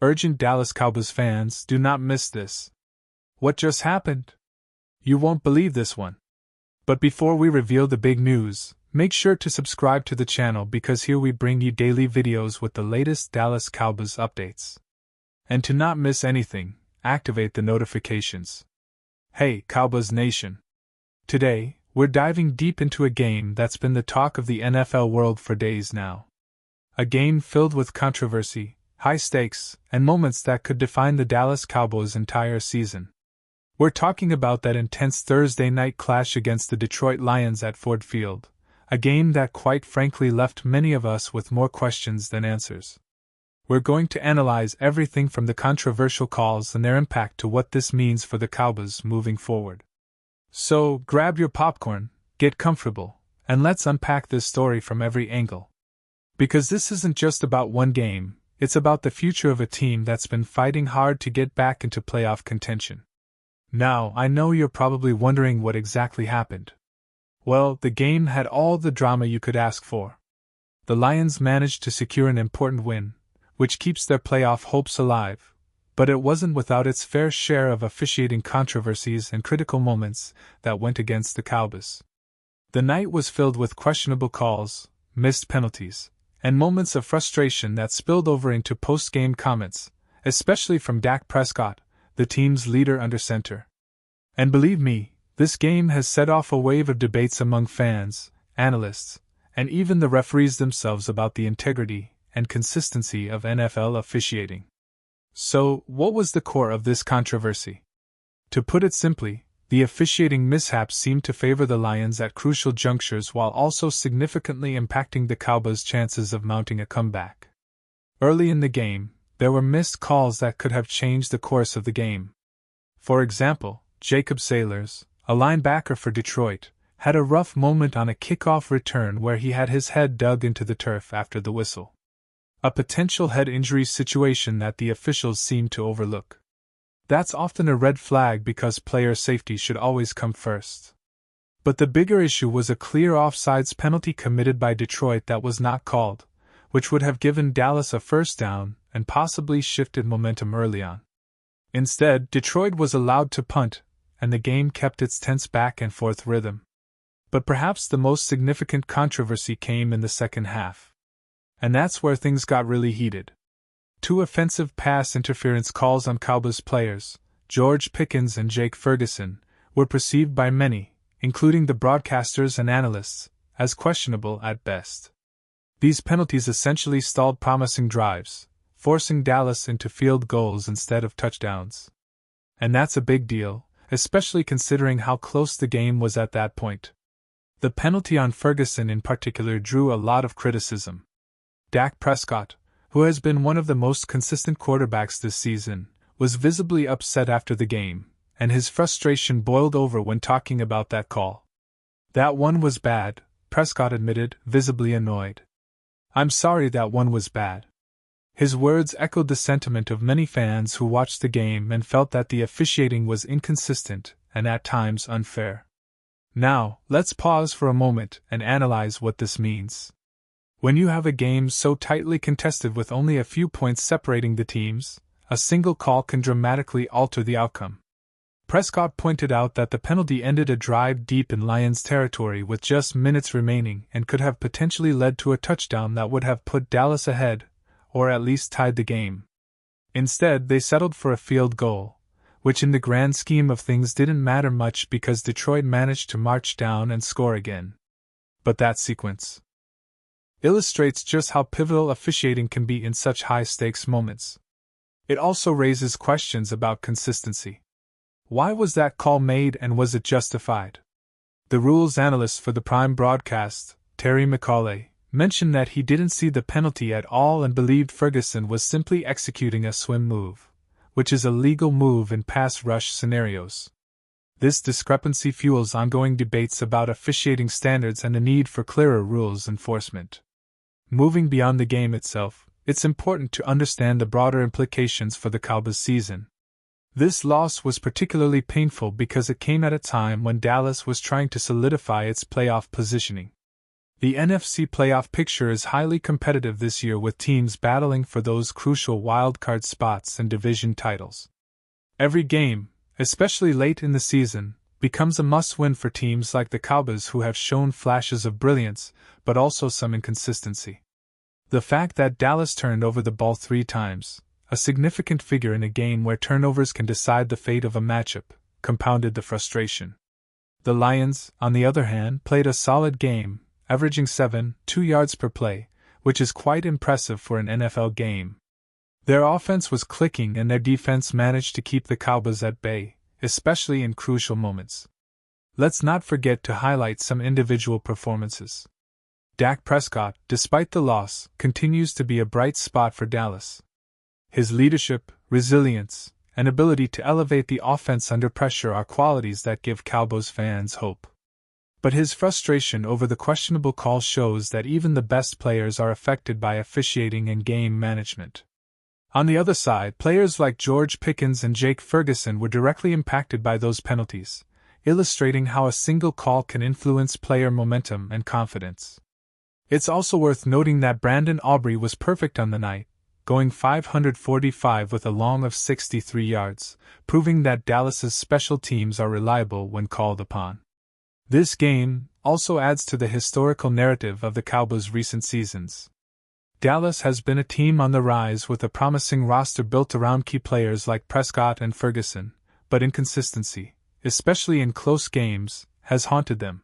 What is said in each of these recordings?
Urgent Dallas Cowboys fans, do not miss this. What just happened? You won't believe this one. But before we reveal the big news, make sure to subscribe to the channel because here we bring you daily videos with the latest Dallas Cowboys updates. And to not miss anything, activate the notifications. Hey, Cowboys Nation! Today, we're diving deep into a game that's been the talk of the NFL world for days now. A game filled with controversy, high stakes, and moments that could define the Dallas Cowboys' entire season. We're talking about that intense Thursday night clash against the Detroit Lions at Ford Field, a game that quite frankly left many of us with more questions than answers. We're going to analyze everything from the controversial calls and their impact to what this means for the Cowboys moving forward. So, grab your popcorn, get comfortable, and let's unpack this story from every angle. Because this isn't just about one game, it's about the future of a team that's been fighting hard to get back into playoff contention. Now, I know you're probably wondering what exactly happened. Well, the game had all the drama you could ask for. The Lions managed to secure an important win, which keeps their playoff hopes alive, but it wasn't without its fair share of officiating controversies and critical moments that went against the Cowboys. The night was filled with questionable calls, missed penalties, and moments of frustration that spilled over into post-game comments, especially from Dak Prescott, the team's leader under center. And believe me, this game has set off a wave of debates among fans, analysts, and even the referees themselves about the integrity and consistency of NFL officiating. So, what was the core of this controversy? To put it simply, the officiating mishaps seemed to favor the Lions at crucial junctures while also significantly impacting the Cowboys' chances of mounting a comeback. Early in the game, there were missed calls that could have changed the course of the game. For example, Jacob Sailors, a linebacker for Detroit, had a rough moment on a kickoff return where he had his head dug into the turf after the whistle. A potential head injury situation that the officials seemed to overlook. That's often a red flag because player safety should always come first. But the bigger issue was a clear offsides penalty committed by Detroit that was not called, which would have given Dallas a first down and possibly shifted momentum early on. Instead, Detroit was allowed to punt, and the game kept its tense back-and-forth rhythm. But perhaps the most significant controversy came in the second half. And that's where things got really heated. Two offensive pass interference calls on Cowboys players, George Pickens and Jake Ferguson, were perceived by many, including the broadcasters and analysts, as questionable at best. These penalties essentially stalled promising drives, forcing Dallas into field goals instead of touchdowns. And that's a big deal, especially considering how close the game was at that point. The penalty on Ferguson in particular drew a lot of criticism. Dak Prescott, who has been one of the most consistent quarterbacks this season, was visibly upset after the game, and his frustration boiled over when talking about that call. That one was bad, Prescott admitted, visibly annoyed. I'm sorry that one was bad. His words echoed the sentiment of many fans who watched the game and felt that the officiating was inconsistent and at times unfair. Now, let's pause for a moment and analyze what this means. When you have a game so tightly contested with only a few points separating the teams, a single call can dramatically alter the outcome. Prescott pointed out that the penalty ended a drive deep in Lions territory with just minutes remaining and could have potentially led to a touchdown that would have put Dallas ahead, or at least tied the game. Instead, they settled for a field goal, which in the grand scheme of things didn't matter much because Detroit managed to march down and score again. But that sequence illustrates just how pivotal officiating can be in such high-stakes moments. It also raises questions about consistency. Why was that call made and was it justified? The rules analyst for the Prime broadcast, Terry McCauley, mentioned that he didn't see the penalty at all and believed Ferguson was simply executing a swim move, which is a legal move in pass rush scenarios. This discrepancy fuels ongoing debates about officiating standards and the need for clearer rules enforcement. Moving beyond the game itself, it's important to understand the broader implications for the Cowboys season. This loss was particularly painful because it came at a time when Dallas was trying to solidify its playoff positioning. The NFC playoff picture is highly competitive this year with teams battling for those crucial wildcard spots and division titles. Every game, especially late in the season, becomes a must-win for teams like the Cowboys who have shown flashes of brilliance, but also some inconsistency. The fact that Dallas turned over the ball 3 times, a significant figure in a game where turnovers can decide the fate of a matchup, compounded the frustration. The Lions, on the other hand, played a solid game, averaging 7.2 yards per play, which is quite impressive for an NFL game. Their offense was clicking and their defense managed to keep the Cowboys at bay, especially in crucial moments. Let's not forget to highlight some individual performances. Dak Prescott, despite the loss, continues to be a bright spot for Dallas. His leadership, resilience, and ability to elevate the offense under pressure are qualities that give Cowboys fans hope. But his frustration over the questionable call shows that even the best players are affected by officiating and game management. On the other side, players like George Pickens and Jake Ferguson were directly impacted by those penalties, illustrating how a single call can influence player momentum and confidence. It's also worth noting that Brandon Aubrey was perfect on the night, going 545 with a long of 63 yards, proving that Dallas's special teams are reliable when called upon. This game also adds to the historical narrative of the Cowboys' recent seasons. Dallas has been a team on the rise with a promising roster built around key players like Prescott and Ferguson, but inconsistency, especially in close games, has haunted them.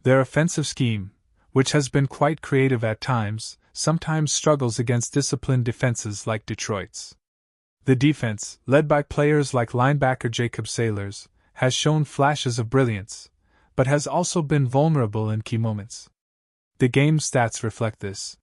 Their offensive scheme, which has been quite creative at times, sometimes struggles against disciplined defenses like Detroit's. The defense, led by players like linebacker Jacob Sailors, has shown flashes of brilliance, but has also been vulnerable in key moments. The game stats reflect this.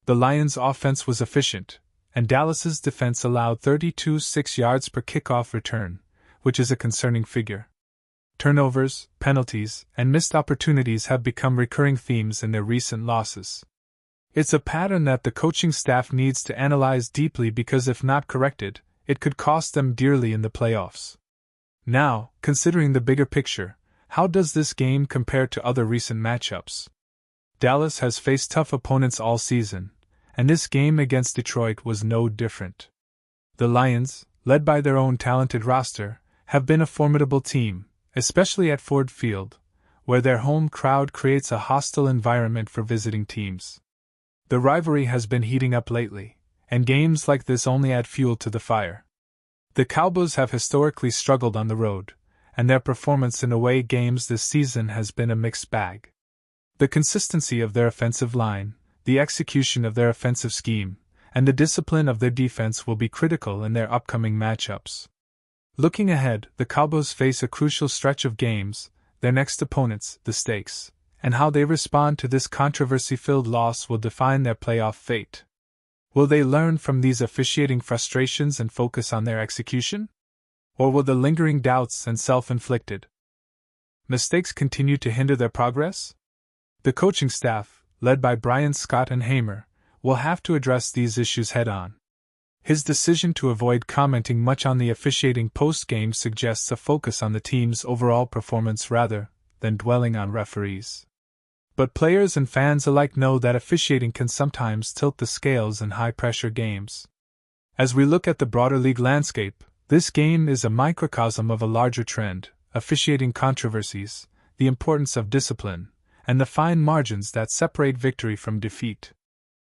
The Lions' offense was efficient, and Dallas's defense allowed 32.6 yards per kickoff return, which is a concerning figure. Turnovers, penalties, and missed opportunities have become recurring themes in their recent losses. It's a pattern that the coaching staff needs to analyze deeply because if not corrected, it could cost them dearly in the playoffs. Now, considering the bigger picture, how does this game compare to other recent matchups? Dallas has faced tough opponents all season, and this game against Detroit was no different. The Lions, led by their own talented roster, have been a formidable team, especially at Ford Field, where their home crowd creates a hostile environment for visiting teams. The rivalry has been heating up lately, and games like this only add fuel to the fire. The Cowboys have historically struggled on the road, and their performance in away games this season has been a mixed bag. The consistency of their offensive line, the execution of their offensive scheme, and the discipline of their defense will be critical in their upcoming matchups. Looking ahead, the Cowboys face a crucial stretch of games, their next opponents, the stakes, and how they respond to this controversy-filled loss will define their playoff fate. Will they learn from these officiating frustrations and focus on their execution? Or will the lingering doubts and self-inflicted mistakes continue to hinder their progress? The coaching staff, led by Brian Scott and Hamer, will have to address these issues head-on. His decision to avoid commenting much on the officiating post-game suggests a focus on the team's overall performance rather than dwelling on referees. But players and fans alike know that officiating can sometimes tilt the scales in high-pressure games. As we look at the broader league landscape, this game is a microcosm of a larger trend: officiating controversies, the importance of discipline, and the fine margins that separate victory from defeat.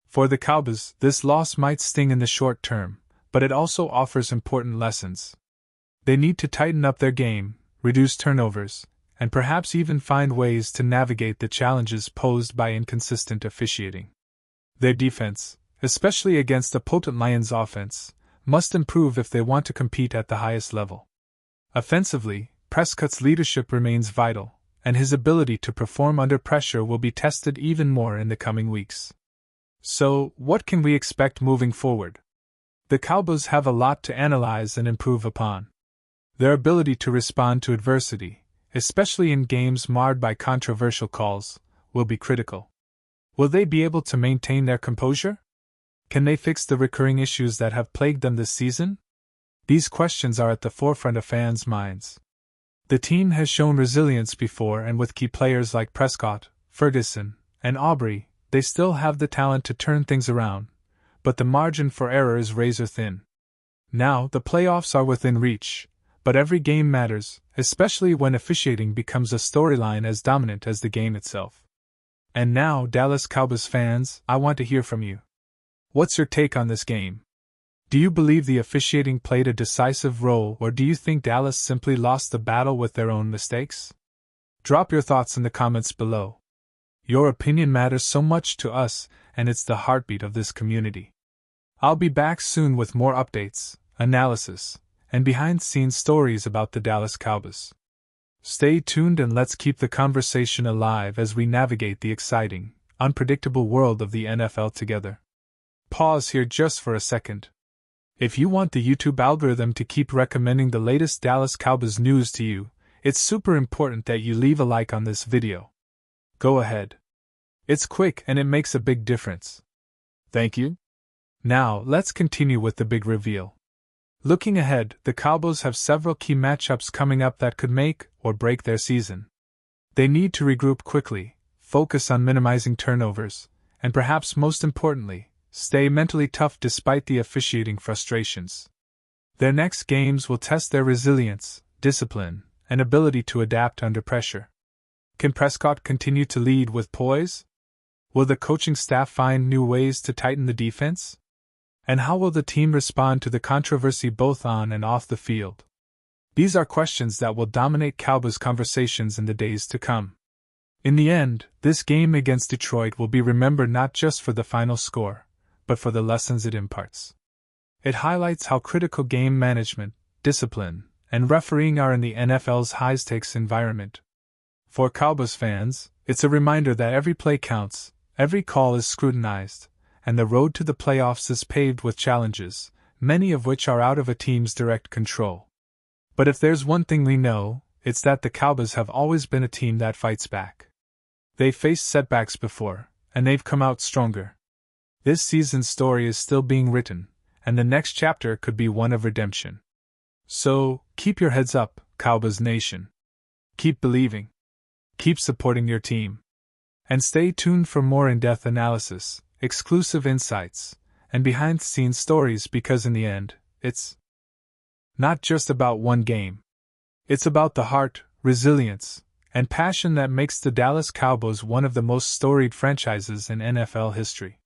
For the Cowboys, this loss might sting in the short term, but it also offers important lessons. They need to tighten up their game, reduce turnovers, and perhaps even find ways to navigate the challenges posed by inconsistent officiating. Their defense, especially against a potent Lions offense, must improve if they want to compete at the highest level. Offensively, Prescott's leadership remains vital, and his ability to perform under pressure will be tested even more in the coming weeks. So, what can we expect moving forward? The Cowboys have a lot to analyze and improve upon. Their ability to respond to adversity, especially in games marred by controversial calls, will be critical. Will they be able to maintain their composure? Can they fix the recurring issues that have plagued them this season? These questions are at the forefront of fans' minds. The team has shown resilience before, and with key players like Prescott, Ferguson, and Aubrey, they still have the talent to turn things around, but the margin for error is razor thin. Now, the playoffs are within reach, but every game matters, especially when officiating becomes a storyline as dominant as the game itself. And now, Dallas Cowboys fans, I want to hear from you. What's your take on this game? Do you believe the officiating played a decisive role, or do you think Dallas simply lost the battle with their own mistakes? Drop your thoughts in the comments below. Your opinion matters so much to us, and it's the heartbeat of this community. I'll be back soon with more updates, analysis, and behind-the-scenes stories about the Dallas Cowboys. Stay tuned and let's keep the conversation alive as we navigate the exciting, unpredictable world of the NFL together. Pause here just for a second. If you want the YouTube algorithm to keep recommending the latest Dallas Cowboys news to you, it's super important that you leave a like on this video. Go ahead. It's quick and it makes a big difference. Thank you. Now, let's continue with the big reveal. Looking ahead, the Cowboys have several key matchups coming up that could make or break their season. They need to regroup quickly, focus on minimizing turnovers, and perhaps most importantly, stay mentally tough despite the officiating frustrations. Their next games will test their resilience, discipline, and ability to adapt under pressure. Can Prescott continue to lead with poise? Will the coaching staff find new ways to tighten the defense? And how will the team respond to the controversy both on and off the field? These are questions that will dominate Cowboys conversations in the days to come. In the end, this game against Detroit will be remembered not just for the final score, but for the lessons it imparts. It highlights how critical game management, discipline, and refereeing are in the NFL's high-stakes environment. For Cowboys fans, it's a reminder that every play counts, every call is scrutinized, and the road to the playoffs is paved with challenges, many of which are out of a team's direct control. But if there's one thing we know, it's that the Cowboys have always been a team that fights back. They've faced setbacks before, and they've come out stronger. This season's story is still being written, and the next chapter could be one of redemption. So, keep your heads up, Cowboys Nation. Keep believing. Keep supporting your team. And stay tuned for more in-depth analysis, exclusive insights, and behind-the-scenes stories because in the end, it's not just about one game. It's about the heart, resilience, and passion that makes the Dallas Cowboys one of the most storied franchises in NFL history.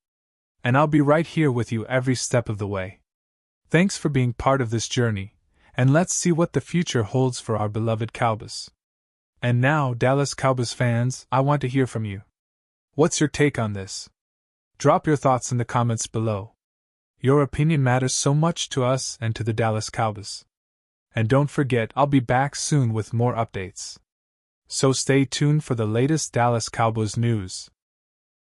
And I'll be right here with you every step of the way. Thanks for being part of this journey, and let's see what the future holds for our beloved Cowboys. And now, Dallas Cowboys fans, I want to hear from you. What's your take on this? Drop your thoughts in the comments below. Your opinion matters so much to us and to the Dallas Cowboys. And don't forget, I'll be back soon with more updates. So stay tuned for the latest Dallas Cowboys news.